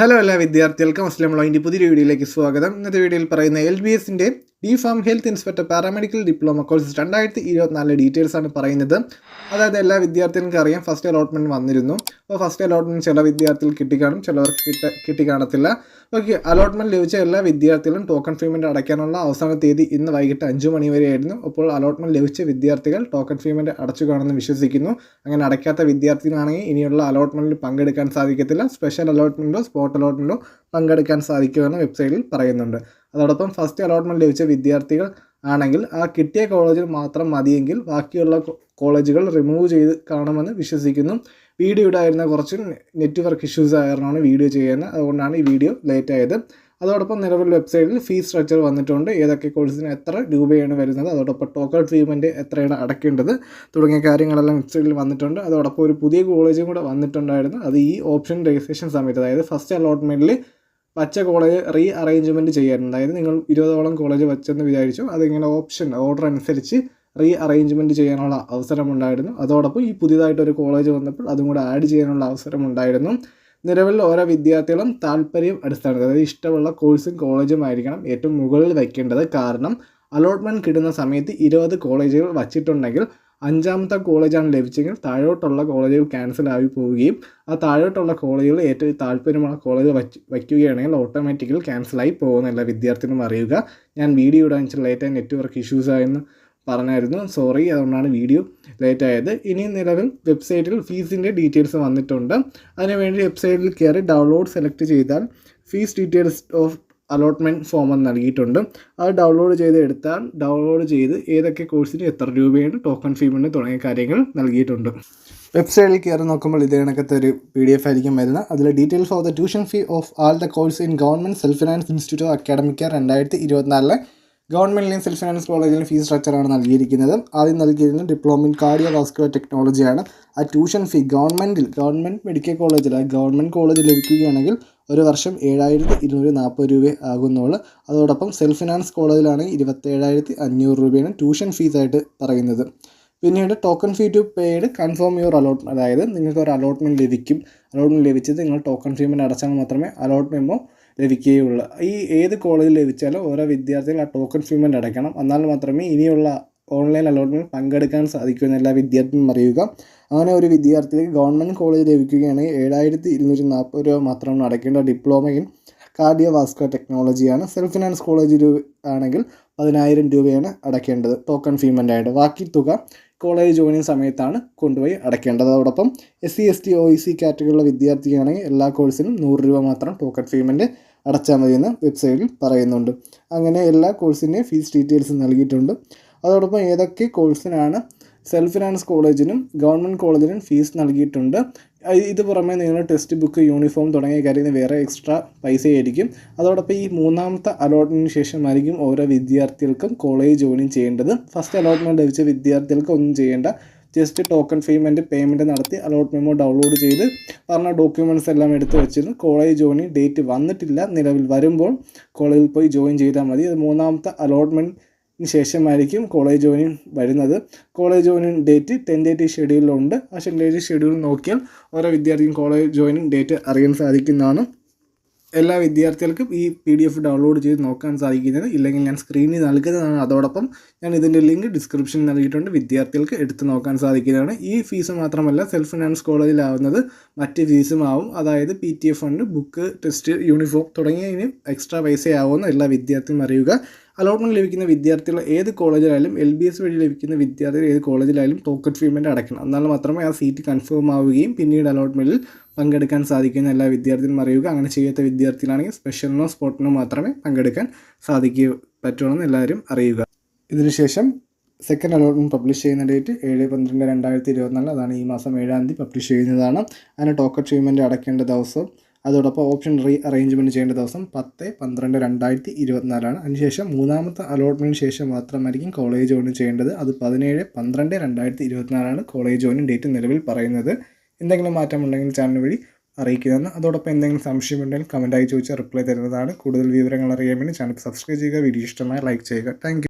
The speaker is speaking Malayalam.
ഹലോ എല്ലാ വിദ്യാർത്ഥികൾക്കും അസ്സലാമു അലൈക്കും. പുതിയൊരു വീഡിയോയിലേക്ക് സ്വാഗതം. ഇന്നത്തെ വീഡിയോയിൽ പറയുന്ന LBSന്റെ DPharm health inspector paramedical diploma course 2024 details ആണ് പറയുന്നത്. അതായത് എല്ലാ വിദ്യാർത്ഥികൾക്കും അറിയാം ഫസ്റ്റ് അലോട്ട്മെൻറ്റ് വന്നിരുന്നു. അപ്പോൾ ഫസ്റ്റ് അലോട്ട്മെൻറ്റ് ചില വിദ്യാർത്ഥികൾ കിട്ടിക്കാണും, ചിലവർക്ക് കിട്ടിക്കാണത്തില്ല. ഓക്കെ, അലോട്ട്മെൻറ്റ് ലഭിച്ച എല്ലാ വിദ്യാർത്ഥികളും ടോക്കൺ പേയ്മെൻറ്റ് അടയ്ക്കാനുള്ള അവസാന തീയതി ഇന്ന് വൈകിട്ട് 5 മണി വരെയായിരുന്നു. അപ്പോൾ അലോട്ട്മെൻറ്റ് ലഭിച്ച വിദ്യാർത്ഥികൾ ടോക്കൺ പേയ്മെൻറ്റ് അടച്ചു കാണുമെന്ന് വിശ്വസിക്കുന്നു. അങ്ങനെ അടയ്ക്കാത്ത വിദ്യാർത്ഥികളാണെങ്കിൽ ഇനിയുള്ള അലോട്ട്മെൻറ്റിൽ പങ്കെടുക്കാൻ സാധിക്കത്തില്ല. സ്പെഷ്യൽ അലോട്ട്മെൻറ്റോ സ്പോട്ട് അലോട്ട്മെൻറ്റോ പങ്കെടുക്കാൻ സാധിക്കുമെന്ന് വെബ്സൈറ്റിൽ പറയുന്നുണ്ട്. അതോടൊപ്പം ഫസ്റ്റ് അലോട്ട്മെൻറ്റ് ലഭിച്ച വിദ്യാർത്ഥികൾ ആണെങ്കിൽ ആ കിട്ടിയ കോളേജിൽ മാത്രം മതിയെങ്കിൽ ബാക്കിയുള്ള കോളേജുകൾ റിമൂവ് ചെയ്ത് കാണുമെന്ന് വിശ്വസിക്കുന്നു. വീഡിയോ ഇടായിരുന്ന കുറച്ച് നെറ്റ്വർക്ക് ഇഷ്യൂസ് ആയിരുന്നാണ് വീഡിയോ ചെയ്യുന്നത്, അതുകൊണ്ടാണ് ഈ വീഡിയോ ലേറ്റ് ആയത്. അതോടൊപ്പം നിലവിൽ വെബ്സൈറ്റിൽ ഫീസ് സ്ട്രക്ചർ വന്നിട്ടുണ്ട്, ഏതൊക്കെ കോഴ്സിന് എത്ര രൂപയാണ് വരുന്നത്, അതോടൊപ്പം ടോക്കൺ പേയ്മെൻറ്റ് എത്രയാണ് അടയ്ക്കേണ്ടത് തുടങ്ങിയ കാര്യങ്ങളെല്ലാം വെബ്സൈറ്റിൽ വന്നിട്ടുണ്ട്. അതോടൊപ്പം ഒരു പുതിയ കോളേജും കൂടെ വന്നിട്ടുണ്ടായിരുന്നു. അത് ഈ ഓപ്ഷൻ രജിസ്ട്രേഷൻ സമയത്ത്, അതായത് ഫസ്റ്റ് അലോട്ട്മെൻറ്റിൽ വച്ച കോളേജ് റീ അറേഞ്ച്മെൻറ്റ് ചെയ്യാറുണ്ട്. അതായത് നിങ്ങൾ 20ഓളം കോളേജ് വച്ചെന്ന് വിചാരിച്ചു, അതിങ്ങനെ ഓർഡർ അനുസരിച്ച് റീ അറേഞ്ച്മെൻറ്റ് ചെയ്യാനുള്ള അവസരമുണ്ടായിരുന്നു. അതോടൊപ്പം ഈ പുതിയതായിട്ടൊരു കോളേജ് വന്നപ്പോൾ അതും കൂടെ ആഡ് ചെയ്യാനുള്ള അവസരമുണ്ടായിരുന്നു. നിലവിൽ ഓരോ വിദ്യാർത്ഥികളും താല്പര്യം അടിസ്ഥാനത്തിൽ, അതായത് ഇഷ്ടമുള്ള കോഴ്സും കോളേജും ആയിരിക്കണം ഏറ്റവും മുകളിൽ വയ്ക്കേണ്ടത്. കാരണം അലോട്ട്മെൻറ്റ് കിട്ടുന്ന സമയത്ത് 20 കോളേജുകൾ വച്ചിട്ടുണ്ടെങ്കിൽ 5ാമത്തെ കോളേജാണ് ലഭിച്ചെങ്കിൽ താഴോട്ടുള്ള കോളേജുകൾ ക്യാൻസൽ ആയി പോവുകയും ആ താഴോട്ടുള്ള കോളേജുകൾ ഏറ്റവും താല്പര്യമുള്ള കോളേജ് വയ്ക്കുകയാണെങ്കിൽ ഓട്ടോമാറ്റിക്കലി ക്യാൻസലായി പോകുന്നില്ല വിദ്യാർത്ഥികളും അറിയുക. ഞാൻ വീഡിയോ ഇടാൻ ലേറ്റായി നെറ്റ്വർക്ക് ഇഷ്യൂസ് ആയെന്ന് പറഞ്ഞായിരുന്നു, സോറി, അതുകൊണ്ടാണ് വീഡിയോ ലേറ്റ് ആയത്. ഇനി നിലവിൽ വെബ്സൈറ്റിൽ ഫീസിൻ്റെ ഡീറ്റെയിൽസ് വന്നിട്ടുണ്ട്. അതിനുവേണ്ടി വെബ്സൈറ്റിൽ കയറി ഡൗൺലോഡ് സെലക്ട് ചെയ്താൽ fees details of allotment form എന്ന് നൽകിയിട്ടുണ്ട്. അത് ഡൗൺലോഡ് ചെയ്ത് ഏതൊക്കെ കോഴ്സിന് എത്ര രൂപയാണ് ടോക്കൺ പേയ്മെൻറ്റ് തുടങ്ങിയ കാര്യങ്ങൾ നൽകിയിട്ടുണ്ട്. വെബ്സൈറ്റിൽ കയറി നോക്കുമ്പോൾ ഇതേ കണക്കത്തെ ഒരു PDF ആയിരിക്കും വരുന്നത്. അതിൽ details of the tuition fee of all the course in government self finance institute academic 2024 ഗവൺമെൻറ്റിലെയും സെൽഫ് ഫിനാൻസ് കോളേജിലും ഫീസ് സ്ട്രക്ചറാണ് നൽകിയിരിക്കുന്നത്. ആദ്യം നൽകിയിരുന്നത് ഡിപ്ലോമ ഇൻ കാർഡിയോ വാസ്കുലർ ടെക്നോളജിയാണ്. ആ ട്യൂഷൻ ഫീ ഗവൺമെൻറ് മെഡിക്കൽ കോളേജിൽ ഗവൺമെൻറ് കോളേജിൽ ലഭിക്കുകയാണെങ്കിൽ ഒരു വർഷം 7,240 രൂപ ആകുന്നുള്ളൂ. അതോടൊപ്പം സെൽഫ് ഫിനാൻസ് കോളേജിലാണെങ്കിൽ 27,500 രൂപയാണ് ട്യൂഷൻ ഫീസായിട്ട് പറയുന്നത്. പിന്നീട് token fee to paid confirm your allotment, അതായത് നിങ്ങൾക്ക് ഒരു അലോട്ട്മെൻറ്റ് ലഭിക്കും. അലോട്ട്മെൻറ്റ് ലഭിച്ചത് നിങ്ങൾ ടോക്കൺ പേയ്മെൻറ്റ് അടച്ചാൽ മാത്രമേ അലോട്ട്മെൻറ്റോ ലഭിക്കുകയുള്ളൂ. ഈ ഏത് കോളേജിൽ ലഭിച്ചാലും ഓരോ വിദ്യാർത്ഥികൾ ആ ടോക്കൺ പേയ്മെൻറ്റ് അടയ്ക്കണം. എന്നാൽ മാത്രമേ ഇനിയുള്ള ഓൺലൈൻ അലോട്ട്മെൻറ്റ് പങ്കെടുക്കാൻ സാധിക്കുമെന്ന് എല്ലാ വിദ്യാർത്ഥികളും അറിയുക. അങ്ങനെ ഒരു വിദ്യാർത്ഥിക്ക് ഗവൺമെൻറ് കോളേജ് ലഭിക്കുകയാണെങ്കിൽ 7,240 രൂപ മാത്രമാണ് അടയ്ക്കേണ്ട. ഡിപ്ലോമ ഇൻ കാർഡിയോ വാസ്കുലർ ടെക്നോളജിയാണ്. സെൽഫ് ഫിനാൻസ് കോളേജ് ആണെങ്കിൽ 10,000 രൂപയാണ് അടയ്ക്കേണ്ടത് ടോക്കൺ പേയ്മെൻ്റ് ആയിട്ട്. ബാക്കി തുക കോളേജ് ജോയിനിങ് സമയത്താണ് കൊണ്ടുപോയി അടയ്ക്കേണ്ടത്. അതോടൊപ്പം SC ST OEC കാറ്റഗറിയിലുള്ള വിദ്യാർത്ഥിയാണെങ്കിൽ എല്ലാ കോഴ്സിനും 100 രൂപ മാത്രം ടോക്കൺ പേയ്മെൻറ്റ് അടച്ചാൽ മതിയെന്ന് വെബ്സൈറ്റിൽ പറയുന്നുണ്ട്. അങ്ങനെ എല്ലാ കോഴ്സിൻ്റെയും ഫീസ് ഡീറ്റെയിൽസ് നൽകിയിട്ടുണ്ട്. അതോടൊപ്പം ഏതൊക്കെ കോഴ്സിനാണ് സെൽഫ് ഫിനാൻസ് കോളേജിനും ഗവൺമെൻറ് കോളേജിനും ഫീസ് നൽകിയിട്ടുണ്ട്. ഇത് പുറമെ നിങ്ങൾ ടെക്സ്റ്റ് ബുക്ക്, യൂണിഫോം തുടങ്ങിയ കാര്യത്തിന് വേറെ എക്സ്ട്രാ പൈസയായിരിക്കും. അതോടൊപ്പം ഈ 3ാമത്തെ അലോട്ട്മെൻറ്റിന് ശേഷമായിരിക്കും ഓരോ വിദ്യാർത്ഥികൾക്കും കോളേജ് ജോയിൻ ചെയ്യേണ്ടത്. ഫസ്റ്റ് അലോട്ട്മെൻറ്റ് ലഭിച്ച വിദ്യാർത്ഥികൾക്ക് ഒന്നും ചെയ്യേണ്ട, ജസ്റ്റ് ടോക്കൺ പേയ്മെൻറ്റ് നടത്തി അലോട്ട് മെമ്മോ ഡൗൺലോഡ് ചെയ്ത് പറഞ്ഞ ഡോക്യുമെൻറ്റ്സ് എല്ലാം എടുത്ത് വെച്ചിരുന്നു. കോളേജ് ജോയിനിങ് ഡേറ്റ് വന്നിട്ടില്ല, നിലവിൽ വരുമ്പോൾ കോളേജിൽ പോയി ജോയിൻ ചെയ്താൽ മതി. അത് 3ാമത്തെ അലോട്ട്മെൻറ്റ് ശേഷമായിരിക്കും കോളേജ് ജോയിനിങ് വരുന്നത്. കോളേജ് ജോയിനിങ് ഡേറ്റ് ടെൻറ്റേറ്റീവ് ഷെഡ്യൂളിലുണ്ട്. ആ ടെൻറ്റേറ്റീവ് ഷെഡ്യൂൾ നോക്കിയാൽ ഓരോ വിദ്യാർത്ഥിക്കും കോളേജ് ജോയിനിങ് ഡേറ്റ് അറിയാൻ സാധിക്കുന്നതാണ്. എല്ലാ വിദ്യാർത്ഥികൾക്കും ഈ PDF ഡൗൺലോഡ് ചെയ്ത് നോക്കാൻ സാധിക്കുന്നത്. ഇല്ലെങ്കിൽ ഞാൻ സ്ക്രീനിൽ നൽകുന്നതാണ്. അതോടൊപ്പം ഞാൻ ഇതിൻ്റെ ലിങ്ക് ഡിസ്ക്രിപ്ഷനിൽ നൽകിയിട്ടുണ്ട്, വിദ്യാർത്ഥികൾക്ക് എടുത്ത് നോക്കാൻ സാധിക്കുന്നതാണ്. ഈ ഫീസ് മാത്രമല്ല, സെൽഫ് ഫിനാൻസ് കോളേജിലാവുന്നത് മറ്റ് ഫീസും ആവും. അതായത് PTA fund, book, test, uniform തുടങ്ങിയതിന് എക്സ്ട്രാ പൈസയാവുമെന്ന് എല്ലാ വിദ്യാർത്ഥികളും അറിയുക. അലോട്ട്മെൻറ്റ് ലഭിക്കുന്ന വിദ്യാർത്ഥികൾ ഏത് കോളേജിലായാലും LBS വഴി ലഭിക്കുന്ന വിദ്യാർത്ഥികൾ ഏത് കോളേജിലായാലും ടോക്കൺ പേയ്മെൻറ്റ് അടയ്ക്കണം. എന്നാൽ മാത്രമേ ആ സീറ്റ് കൺഫേം ആവുകയും പിന്നീട് അലോട്ട്മെൻറ്റിൽ പങ്കെടുക്കാൻ സാധിക്കുന്ന എല്ലാ വിദ്യാർത്ഥികളും അറിയുക. അങ്ങനെ ചെയ്യാത്ത വിദ്യാർത്ഥികളാണെങ്കിൽ സ്പെഷ്യലിനോ സ്പോട്ടിനോ മാത്രമേ പങ്കെടുക്കാൻ പറ്റുമെന്ന് എല്ലാവരും അറിയുക. ഇതിനുശേഷം സെക്കൻഡ് അലോട്ട്മെൻറ്റ് പബ്ലിഷ് ചെയ്യുന്ന ഡേറ്റ് 7/12/2024, അതാണ് ഈ മാസം 7-ാം തീയതി പബ്ലിഷ് ചെയ്യുന്നതാണ്. അതിന് ടോക്കൺ പേയ്മെൻറ്റ് അടയ്ക്കേണ്ട ദിവസം, അതോടൊപ്പം ഓപ്ഷൻ റീ അറേഞ്ച്മെൻറ്റ് ചെയ്യേണ്ട ദിവസം 10/12/2024. അതിനുശേഷം 3ാമത്തെ അലോട്ട്മെൻറ്റിന് ശേഷം മാത്രമായിരിക്കും കോളേജ് ജോയിൻ ചെയ്യേണ്ടത്. അത് 17/12/2024 കോളേജ് ജോയിനിങ് ഡേറ്റ് നിലവിൽ പറയുന്നത്. എന്തെങ്കിലും മാറ്റമുണ്ടെങ്കിൽ ചാനൽ വഴി അറിയിക്കുന്നതാണ്. അതോടൊപ്പം എന്തെങ്കിലും സംശയമുണ്ടെങ്കിൽ കമൻറ്റായി ചോദിച്ചാൽ റിപ്ലൈ തരുന്നതാണ്. കൂടുതൽ വിവരങ്ങൾ അറിയാൻ വേണ്ടി ചാനൽ സബ്സ്ക്രൈബ് ചെയ്യുക, വീഡിയോ ഇഷ്ടമായി ലൈക്ക് ചെയ്യുക. Thank you.